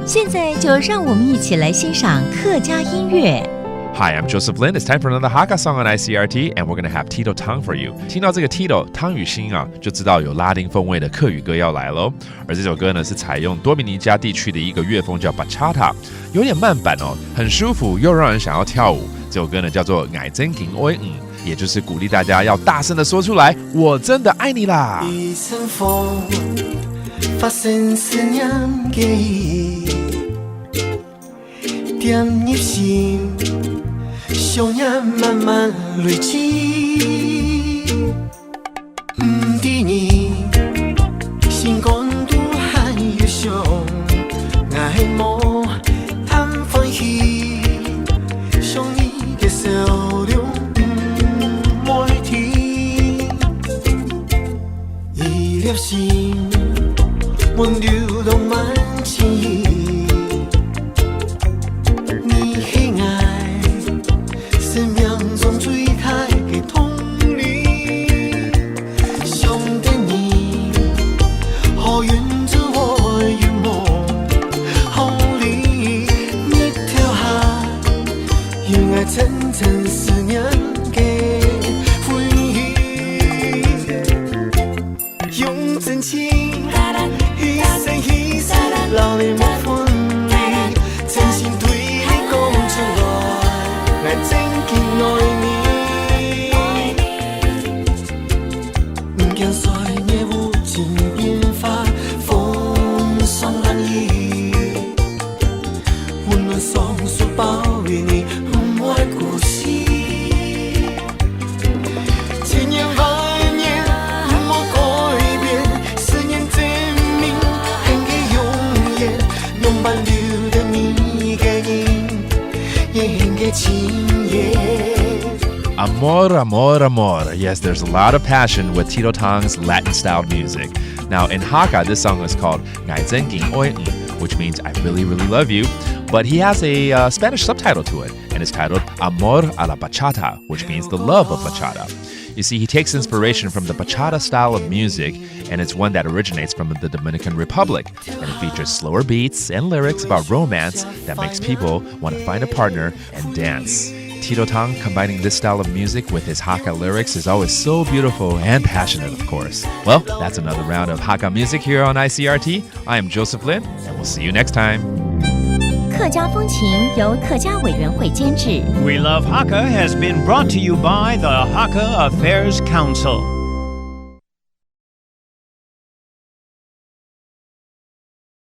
现在就让我们一起来欣赏客家音乐。Hi, I'm Joseph Lin. It's time for another Hakka song on ICRT, and we're going to have Tito Tang for you. 听到这个 Tito 汤宇歆啊，就知道有拉丁风味的客语歌要来咯。而这首歌呢，是采用多米尼加地区的一个乐风叫 Bachata， 有点慢板哦，很舒服又让人想要跳舞。这首歌呢叫做《爱真经爱你》，也就是鼓励大家要大声的说出来，我真的爱你啦。一阵风，发生思念记忆，点入心。想念慢慢累积，不知你心肝都还有伤，爱慕贪欢喜，想你的笑容不会停，一粒心温流动满情意。真正思念的回忆，用真情一生一世留你无分离，真心对你讲出来，爱真经爱你，不惊岁月无情变化，风霜冷意，温暖双手包围你。故事，千年万年莫改变，思念证明很给永远，用伴留的你给你，也很给情也。Amor, amor, amor. Yes, there's a lot of passion with Tito Tang's Latin-style music. Now, in Hakka, this song is called "Ngài Dân Kính Oi Ng," which means I really, really love you. But he has a Spanish subtitle to it, and it's titled Amor a la Bachata, which means the love of bachata. You see, he takes inspiration from the bachata style of music, and it's one that originates from the Dominican Republic, and it features slower beats and lyrics about romance that makes people want to find a partner and dance. Tito Tang combining this style of music with his Hakka lyrics is always so beautiful and passionate, of course. Well, that's another round of Hakka music here on ICRT. I am Joseph Lin, and we'll see you next time. 客家风情由客家委员会监制。 We Love Hakka has been brought to you by the Hakka Affairs Council.